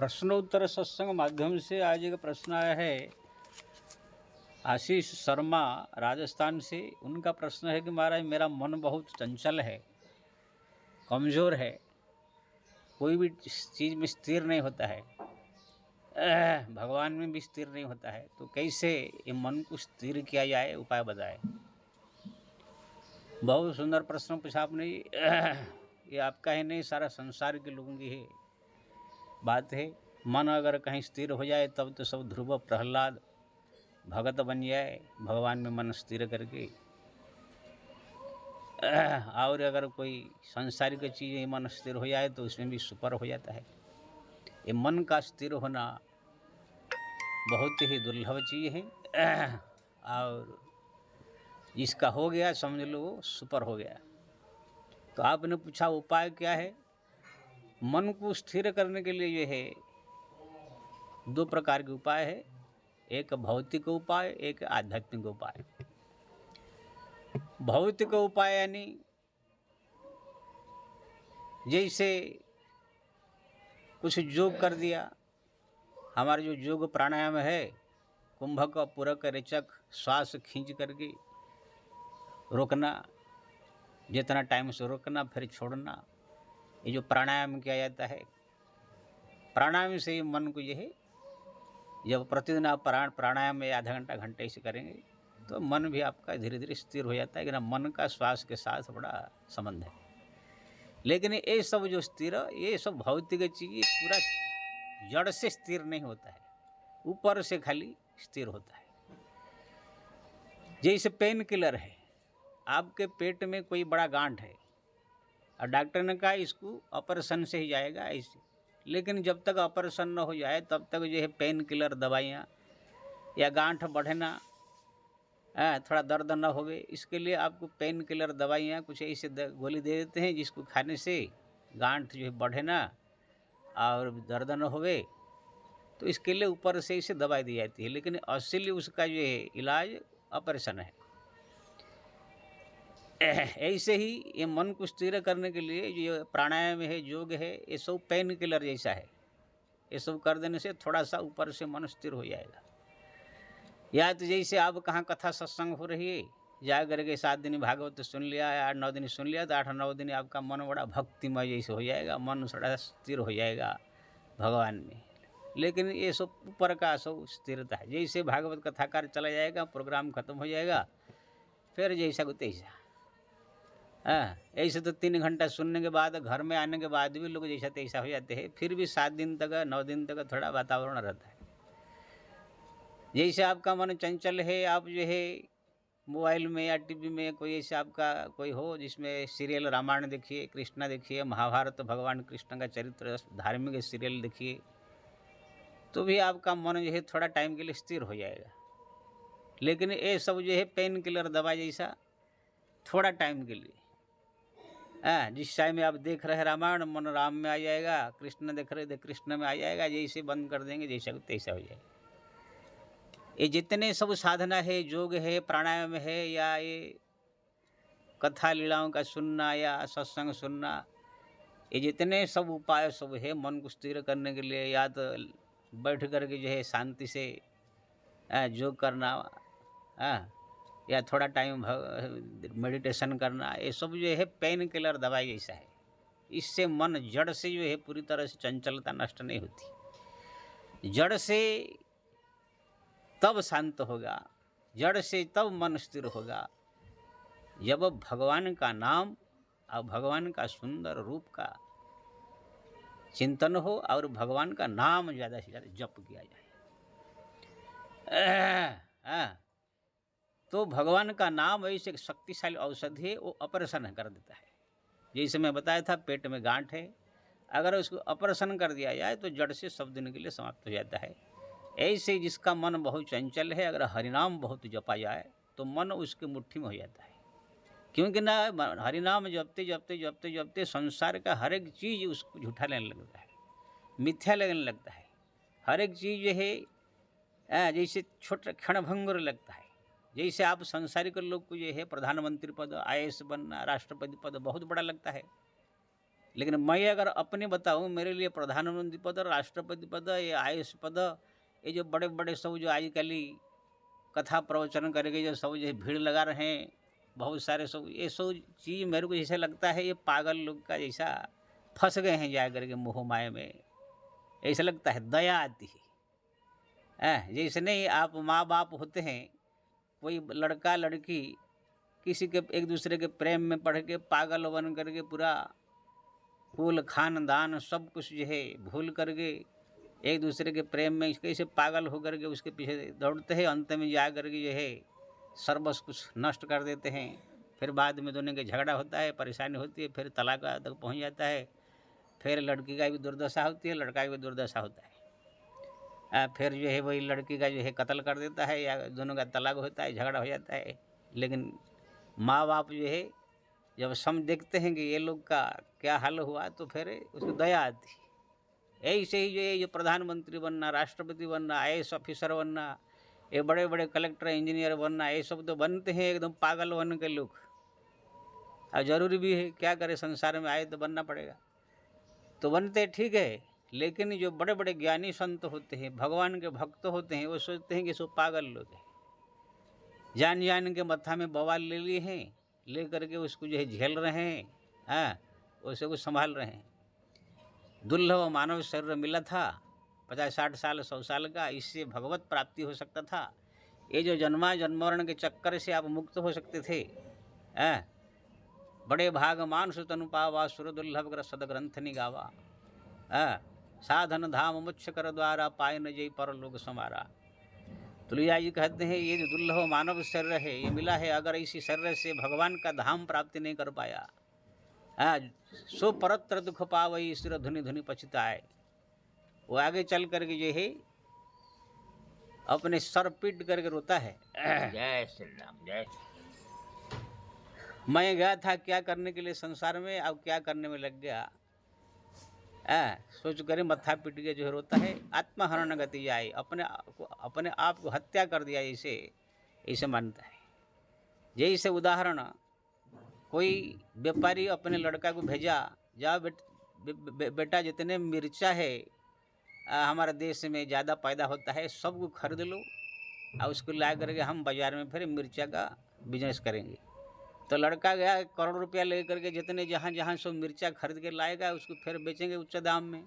प्रश्नोत्तर सत्संग माध्यम से आज एक प्रश्न आया है आशीष शर्मा राजस्थान से। उनका प्रश्न है कि महाराज मेरा मन बहुत चंचल है, कमज़ोर है, कोई भी चीज़ में स्थिर नहीं होता है, भगवान में भी स्थिर नहीं होता है, तो कैसे ये मन को स्थिर किया जाए, उपाय बताए। बहुत सुंदर प्रश्न पूछा आपने। ये आपका ही नहीं, सारा संसार के लोगों की है बात है। मन अगर कहीं स्थिर हो जाए तब तो सब ध्रुव प्रहलाद भगत बन जाए, भगवान में मन स्थिर करके। और अगर कोई सांसारिक चीज़ मन स्थिर हो जाए तो उसमें भी सुपर हो जाता है। ये मन का स्थिर होना बहुत ही दुर्लभ चीज़ है, और जिसका हो गया समझ लो वो सुपर हो गया। तो आपने पूछा उपाय क्या है। मन को स्थिर करने के लिए ये है, दो प्रकार के उपाय है, एक भौतिक उपाय, एक आध्यात्मिक उपाय। भौतिक उपाय यानी जैसे कुछ योग कर दिया, हमारा जो योग प्राणायाम है, कुंभक पूरक रेचक, श्वास खींच करके रोकना, जितना टाइम से रोकना फिर छोड़ना, ये जो प्राणायाम किया जाता है। प्राणायाम से ही मन को, ये है जब प्रतिदिन आप प्राणायाम में आधा घंटा घंटे से करेंगे तो मन भी आपका धीरे धीरे स्थिर हो जाता है कि ना। मन का श्वास के साथ बड़ा संबंध है। लेकिन ये सब जो स्थिर, ये सब भौतिक चीज़ पूरा जड़ से स्थिर नहीं होता है, ऊपर से खाली स्थिर होता है। जैसे पेन किलर है, आपके पेट में कोई बड़ा गांठ है और डॉक्टर ने कहा इसको ऑपरेशन से ही जाएगा ऐसे, लेकिन जब तक ऑपरेशन न हो जाए तब तक जो है पेन किलर दवाइयाँ या गांठ बढ़े ना, थोड़ा दर्द न होवे, इसके लिए आपको पेन किलर दवाइयाँ कुछ ऐसे गोली दे देते हैं जिसको खाने से गांठ जो है बढ़े ना और दर्द न होवे। तो इसके लिए ऊपर से इसे दवाई दी जाती है, लेकिन असली उसका जो है इलाज ऑपरेशन है। ऐसे ही ये मन को स्थिर करने के लिए जो प्राणायाम है, योग है, ये सब पेन किलर जैसा है। ये सब कर देने से थोड़ा सा ऊपर से मन स्थिर हो जाएगा। या तो जैसे आप कहाँ कथा सत्संग हो रही है, जा करके 7 दिन भागवत सुन लिया, 8-9 दिन सुन लिया, तो 8-9 दिन आपका मन बड़ा भक्तिमय जैसे हो जाएगा, मन थोड़ा स्थिर हो जाएगा भगवान में। लेकिन ये सब ऊपर का सब स्थिरता है। जैसे भागवत कथाकार चला जाएगा, प्रोग्राम खत्म हो जाएगा, फिर जैसा को तैसा। ऐसे तो 3 घंटा सुनने के बाद घर में आने के बाद भी लोग जैसा तैसा हो जाते हैं, फिर भी 7 दिन तक 9 दिन तक थोड़ा वातावरण रहता है। जैसे आपका मन चंचल है, आप जो है मोबाइल में या टीवी में कोई ऐसे आपका कोई हो जिसमें सीरियल रामायण देखिए, कृष्णा देखिए, महाभारत, भगवान कृष्ण का चरित्र, धार्मिक सीरियल देखिए, तो भी आपका मन जो है थोड़ा टाइम के लिए स्थिर हो जाएगा। लेकिन ये सब जो है पेन किलर दवा जैसा, थोड़ा टाइम के लिए। जिस टाइम में आप देख रहे हैं रामायण, मन राम में आ जाएगा, कृष्ण देख रहे थे कृष्ण में आ जाएगा, जैसे बंद कर देंगे जैसा तैसा हो जाएगा। ये जितने सब साधना है, योग है, प्राणायाम है, या ये कथा लीलाओं का सुनना या सत्संग सुनना, ये जितने सब उपाय सब है मन को स्थिर करने के लिए, या तो बैठ करके जो है शांति से योग करना, या थोड़ा टाइम मेडिटेशन करना, ये सब जो है पेन किलर दवाई जैसा है। इससे मन जड़ से जो है पूरी तरह से चंचलता नष्ट नहीं होती। जड़ से तब शांत होगा, जड़ से तब मन स्थिर होगा जब भगवान का नाम और भगवान का सुंदर रूप का चिंतन हो और भगवान का नाम ज़्यादा से ज़्यादा जप किया जाए। तो भगवान का नाम ऐसे शक्तिशाली औषधि है, वो ऑपरेशन कर देता है। जैसे मैं बताया था पेट में गांठ है, अगर उसको ऑपरेशन कर दिया जाए तो जड़ से सब दिन के लिए समाप्त हो जाता है। ऐसे जिसका मन बहुत चंचल है, अगर हरिनाम बहुत जपा जाए तो मन उसके मुट्ठी में हो जाता है। क्योंकि ना हरिनाम जपते जपते जपते जपते संसार का हर एक चीज़ उसको झूठा लगने लगता है, मिथ्या लगने लगता है। हर एक चीज़ जो है जैसे छोटा क्षणभंगुर लगता है। जैसे आप संसारिक लोग को जो है प्रधानमंत्री पद, IAS बनना, राष्ट्रपति पद बहुत बड़ा लगता है, लेकिन मैं अगर अपने बताऊं, मेरे लिए प्रधानमंत्री पद, राष्ट्रपति पद, ये आईएएस पद, ये जो बड़े बड़े सब जो आजकल कथा प्रवचन करके जो सब जो भीड़ लगा रहे हैं, बहुत सारे सब, ये सब चीज़ मेरे को जैसे लगता है ये पागल लोग का जैसा फंस गए हैं जा करके मोह माया में। ऐसा लगता है, दया आती है। जैसे नहीं आप माँ बाप होते हैं, कोई लड़का लड़की किसी के एक दूसरे के प्रेम में पड़ के पागल बन करके पूरा कुल खानदान सब कुछ जो है भूल करके एक दूसरे के प्रेम में कैसे पागल होकर के उसके पीछे दौड़ते हैं, अंत में जा करके जो है सर्वस्व कुछ नष्ट कर देते हैं। फिर बाद में दोनों के झगड़ा होता है, परेशानी होती है, फिर तलाक तक पहुंच जाता है। फिर लड़की का भी दुर्दशा होती है, लड़का की भी दुर्दशा होता है। फिर जो है वही लड़की का जो है कत्ल कर देता है, या दोनों का तलाक होता है, झगड़ा हो जाता है। लेकिन माँ बाप जो है जब सम देखते हैं कि ये लोग का क्या हाल हुआ, तो फिर उसको दया आती है। ऐसे ही जो है जो प्रधानमंत्री बनना, राष्ट्रपति बनना, आईएएस ऑफिसर बनना, ये बड़े बड़े कलेक्टर इंजीनियर बनना, ये सब तो बनते हैं एकदम पागल बन के लोग। और ज़रूरी भी है, क्या करे, संसार में आए तो बनना पड़ेगा, तो बनते ठीक है। लेकिन जो बड़े बड़े ज्ञानी संत होते हैं, भगवान के भक्त होते हैं, वो सोचते हैं कि सब पागल लोग हैं, जान जान के मत्था में बवाल ले लिए हैं, ले करके उसको जो है झेल रहे हैं, उसे कुछ संभाल रहे हैं। दुर्लभ मानव शरीर मिला था, 50-60 साल 100 साल का, इससे भगवत प्राप्ति हो सकता था। ये जो जन्मा जन्मरण के चक्कर से आप मुक्त हो सकते थे। बड़े भाग मानुष तनु पावा, सुर दुर्लभ ग्र सदग्रंथ निगावा। साधन धाम मुच्छ कर द्वारा, पाए न जय पर लोग समारा। तुलसीदास जी कहते हैं ये जो दुर्लभ मानव शरीर है, ये मिला है, अगर इसी शरीर से भगवान का धाम प्राप्ति नहीं कर पाया, सो परत्र दुख पावई, सिर धुनि धुनि पछताए। वो आगे चल करके जो है अपने सर पीट करके रोता है। जय श्री राम, जय। मैं गया था क्या करने के लिए संसार में, अब क्या करने में लग गया। सोच कर मत्था पीट के जो है रोता है। आत्महरण गति जाए, अपने आप को हत्या कर दिया, ऐसे मानता है। जैसे उदाहरण, कोई व्यापारी अपने लड़का को भेजा, जाओ बेटा जितने मिर्चा है हमारे देश में ज़्यादा पैदा होता है, सबको खरीद लो और उसको ला करके हम बाज़ार में फिर मिर्चा का बिजनेस करेंगे। तो लड़का गया, 1 करोड़ रुपया ले करके जितने जहाँ जहाँ सब मिर्चा खरीद के लाएगा, उसको फिर बेचेंगे उच्च दाम में।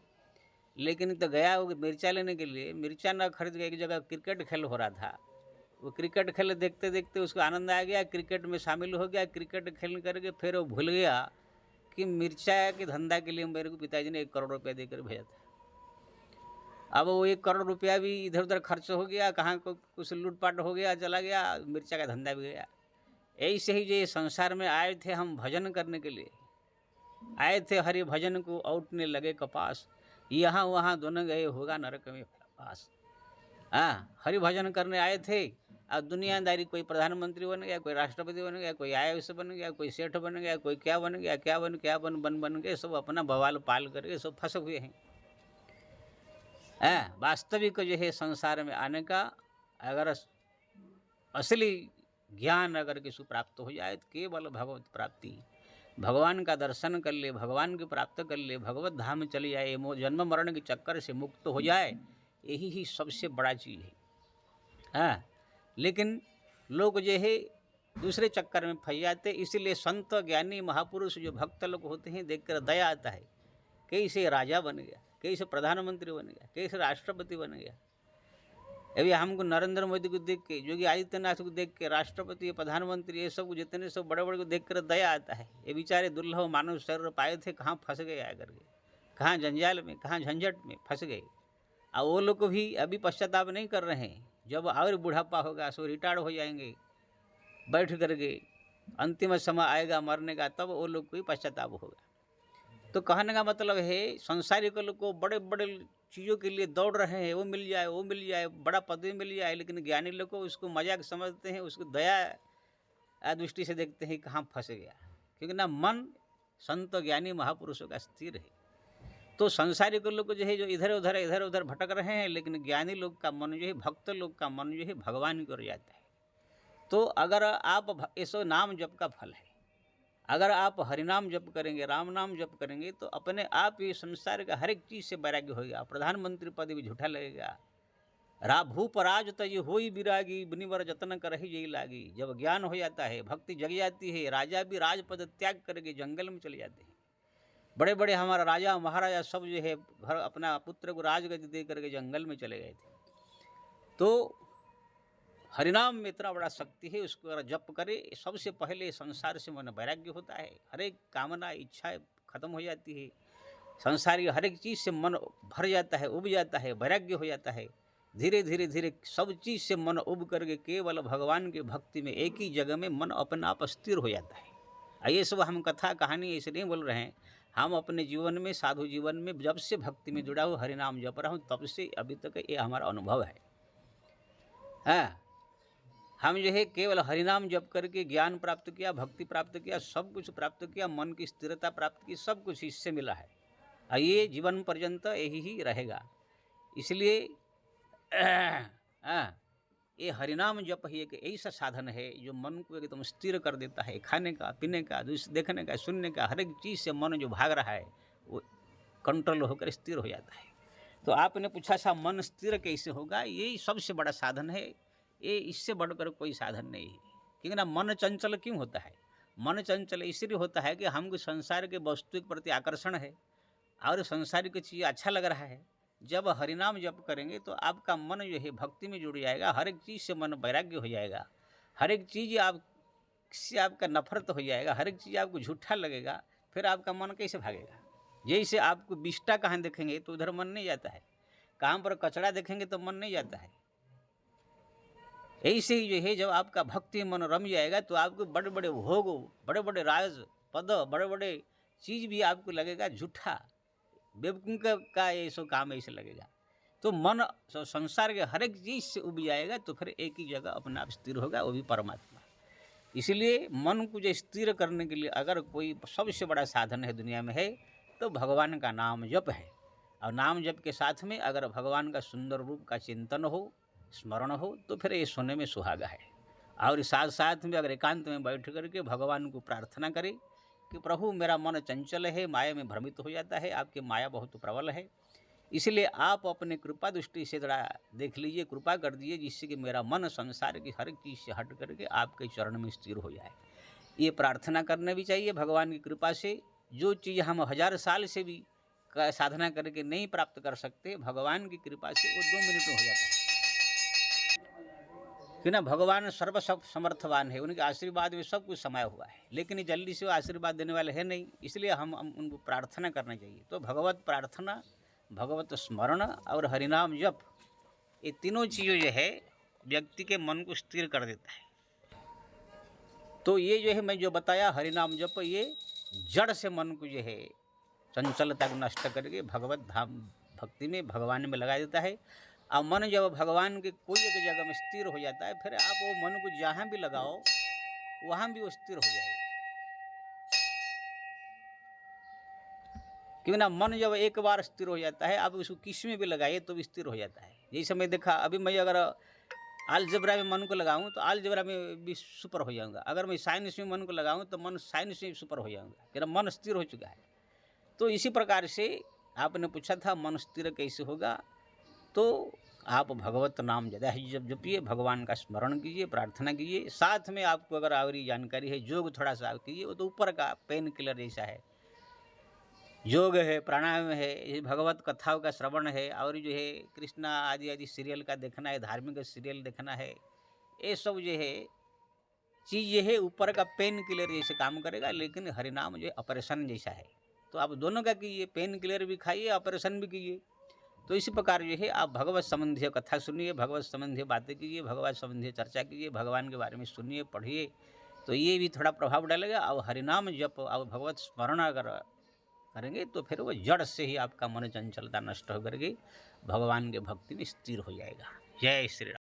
लेकिन तो गया वो मिर्चा लेने के लिए, मिर्चा ना खरीद के एक जगह क्रिकेट खेल हो रहा था। वो क्रिकेट खेल देखते देखते उसको आनंद आ गया, क्रिकेट में शामिल हो गया। क्रिकेट खेल करके फिर वो भूल गया कि मिर्चा के धंधा के लिए मेरे को पिताजी ने 1 करोड़ रुपया देकर भेजा था। अब वो 1 करोड़ रुपया भी इधर उधर खर्च हो गया, कहाँ को कुछ लूटपाट हो गया, चला गया, मिर्चा का धंधा भी गया। ऐसे ही जो संसार में आए थे हम भजन करने के लिए, आए थे हरि भजन को औटने लगे कपास, यहाँ वहाँ दोनों गए होगा नरक में पास। हरि भजन करने आए थे, अब दुनियादारी, कोई प्रधानमंत्री बन गया, कोई राष्ट्रपति बन गया, कोई आईएएस बन गया, कोई सेठ बन गया, कोई क्या बन गया, क्या बन के सब अपना बवाल पाल करके सब फंसे हुए हैं। वास्तविक जो है संसार में आने का अगर असली ज्ञान अगर किसी प्राप्त हो जाए तो केवल भगवत प्राप्ति, भगवान का दर्शन कर ले, भगवान की प्राप्त कर ले, भगवत धाम में चली जाए, जन्म मरण के चक्कर से मुक्त हो जाए, यही ही सबसे बड़ा चीज़ है। लेकिन लोग जो है दूसरे चक्कर में फंस जाते। इसीलिए संत ज्ञानी महापुरुष जो भक्त लोग होते हैं, देखकर दया आता है, कैसे राजा बन गया, कैसे प्रधानमंत्री बन गया, कैसे राष्ट्रपति बन गया। अभी हमको नरेंद्र मोदी को देख के, योगी आदित्यनाथ को देख के, राष्ट्रपति प्रधानमंत्री ये सब जितने सब बड़े बड़े को देख कर दया आता है। ये बेचारे दुर्लभ मानव शरीर पाए थे, कहाँ फंस गए आकर के, कहाँ जंजाल में, कहाँ झंझट में फंस गए। और वो लोग को भी अभी पश्चाताप नहीं कर रहे हैं, जब और बुढ़ापा होगा, सो रिटायर्ड हो जाएंगे बैठ करके, अंतिम समय आएगा मरने का, तब वो लोग को भी पश्चाताप होगा। तो कहने का मतलब है, संसारिक लोग को बड़े बड़े चीज़ों के लिए दौड़ रहे हैं, वो मिल जाए, बड़ा पदवी मिल जाए, लेकिन ज्ञानी लोग को उसको मजाक समझते हैं, उसको दया दृष्टि से देखते हैं कहाँ फंस गया, क्योंकि ना मन संत ज्ञानी महापुरुषों का स्थिर है। तो संसारिक लोग जो है जो इधर उधर भटक रहे हैं, लेकिन ज्ञानी लोग का मन जो है, भक्त लोग का मन जो है भगवान की ओर जाता है। तो अगर आप, ऐसो नाम जप का फल है, अगर आप हरिनाम जप करेंगे, राम नाम जप करेंगे, तो अपने आप ये संसार का हर एक चीज़ से वैराग्य होगा। प्रधानमंत्री पद भी झूठा लगेगा। भूप राज तज होई विरागी, बिनिवर जतन करहि जई लागी। जब ज्ञान हो जाता है, भक्ति जग जाती है, राजा भी राजपद त्याग करके जंगल में चले जाते हैं। बड़े बड़े हमारा राजा महाराजा सब जो है घर अपना पुत्र को राजगद्दी दे करके जंगल में चले गए थे। तो हरिनाम में इतना बड़ा शक्ति है, उसको अगर जप करे, सबसे पहले संसार से मन वैराग्य होता है, हर एक कामना इच्छाएं खत्म हो जाती है, संसार की हर एक चीज़ से मन भर जाता है, उब जाता है, वैराग्य हो जाता है। धीरे धीरे धीरे सब चीज़ से मन उब करके केवल भगवान की भक्ति में एक ही जगह में मन अपने आप स्थिर हो जाता है। ये सब हम कथा कहानी ऐसे नहीं बोल रहे हैं, हम अपने जीवन में, साधु जीवन में जब से भक्ति में जुड़ा हूँ, हरिनाम जप रहा हूँ, तब से अभी तक ये हमारा अनुभव है। हाँ, हम जो है केवल हरिनाम जप करके ज्ञान प्राप्त किया, भक्ति प्राप्त किया, सब कुछ प्राप्त किया, मन की स्थिरता प्राप्त की, सब कुछ इससे मिला है और ये जीवन पर्यंत यही ही रहेगा। इसलिए ये हरिनाम जप ही एक ऐसा साधन है जो मन को एकदम स्थिर कर देता है। खाने का, पीने का, देखने का, सुनने का, हर एक चीज़ से मन जो भाग रहा है वो कंट्रोल होकर स्थिर हो जाता है। तो आपने पूछा सा मन स्थिर कैसे होगा, यही सबसे बड़ा साधन है। ये इससे बढ़कर कोई साधन नहीं है। क्योंकि ना मन चंचल क्यों होता है? मन चंचल इसलिए होता है कि हमको संसार के वस्तु के प्रति आकर्षण है और संसार की चीज़ अच्छा लग रहा है। जब हरिनाम जप करेंगे तो आपका मन जो है भक्ति में जुड़ जाएगा, हर एक चीज़ से मन वैराग्य हो जाएगा, हर एक चीज़ से आपका नफरत हो जाएगा, हर एक चीज़ आपको झूठा लगेगा, फिर आपका मन कैसे भागेगा? जैसे आपको बिष्टा कहाँ देखेंगे तो उधर मन नहीं जाता है, कहाँ पर कचड़ा देखेंगे तो मन नहीं जाता है। ऐसे ही जो है जब आपका भक्ति मन रम जाएगा तो आपको बड़े बड़े भोग, बड़े बड़े राज पद, बड़े बड़े चीज़ भी आपको लगेगा झूठा, बेवकूफ़ का ये सो काम ऐसे लगेगा। तो मन संसार के हर एक चीज़ से उब जाएगा, तो फिर एक ही जगह अपने आप स्थिर होगा, वो भी परमात्मा। इसलिए मन को जो स्थिर करने के लिए अगर कोई सबसे बड़ा साधन है दुनिया में है तो भगवान का नाम जप है। और नाम जप के साथ में अगर भगवान का सुंदर रूप का चिंतन हो, स्मरण हो, तो फिर ये सोने में सुहागा है। और साथ साथ में अगर एकांत में बैठ करके भगवान को प्रार्थना करें कि प्रभु मेरा मन चंचल है, माया में भ्रमित हो जाता है, आपकी माया बहुत प्रबल है, इसलिए आप अपने कृपा दृष्टि से जरा देख लीजिए, कृपा कर दीजिए, जिससे कि मेरा मन संसार की हर एक चीज़ से हट करके आपके चरण में स्थिर हो जाए। ये प्रार्थना करना भी चाहिए भगवान की कृपा से। जो चीज़ हम 1000 साल से भी साधना करके नहीं प्राप्त कर सकते, भगवान की कृपा से वो 2 मिनट में हो जाता है। कि ना भगवान सर्व समर्थवान है, उनके आशीर्वाद में सब कुछ समाया हुआ है, लेकिन ये जल्दी से वो आशीर्वाद देने वाले है नहीं, इसलिए हम उनको प्रार्थना करना चाहिए। तो भगवत प्रार्थना, भगवत स्मरण और हरिनाम जप, ये तीनों चीज़ें जो है व्यक्ति के मन को स्थिर कर देता है। तो ये जो है मैं जो बताया हरिनाम जप, ये जड़ से मन को जो है चंचलता को नष्ट करके भगवत धाम भक्ति में, भगवान में लगा देता है। और मन जब भगवान के कोई एक जगह में स्थिर हो जाता है, फिर आप वो मन को जहाँ भी लगाओ वहाँ भी वो स्थिर हो जाएगा। क्योंकि ना मन जब एक बार स्थिर हो जाता है, आप उसको किस में भी लगाइए तो भी स्थिर हो जाता है। जैसे मैं देखा, अभी मैं अगर अलजेब्रा में मन को लगाऊं तो अलजेब्रा में भी सुपर हो जाऊंगा, अगर मैं साइंस में मन को लगाऊं तो मन साइंस में सुपर हो जाऊंगा, मेरा मन स्थिर हो चुका है। तो इसी प्रकार से आपने पूछा था मन स्थिर कैसे होगा, तो आप भगवत नाम ज़्यादा जब जपिए, भगवान का स्मरण कीजिए, प्रार्थना कीजिए। साथ में आपको अगर और जानकारी है, योग थोड़ा सा कीजिए, वो तो ऊपर का पेन किलर जैसा है। योग है, प्राणायाम है, भगवत कथाओं का श्रवण है, और जो है कृष्णा आदि आदि सीरियल का देखना है, धार्मिक सीरियल देखना है, ये सब जो है चीज़ ये है ऊपर का पेन किलर जैसे काम करेगा, लेकिन हरिनाम जो है ऑपरेशन जैसा है। तो आप दोनों का कीजिए, पेन किलर भी खाइए, ऑपरेशन भी कीजिए। तो इसी प्रकार जो है आप भगवत संबंधी कथा सुनिए, भगवत संबंधी बातें कीजिए, भगवत संबंधी चर्चा कीजिए, भगवान के बारे में सुनिए, पढ़िए, तो ये भी थोड़ा प्रभाव डालेगा। और हरिनाम जप और भगवत स्मरण अगर करेंगे तो फिर वो जड़ से ही आपका मन चंचलता नष्ट होकर के भगवान के भक्ति में स्थिर हो जाएगा। जय श्री राम।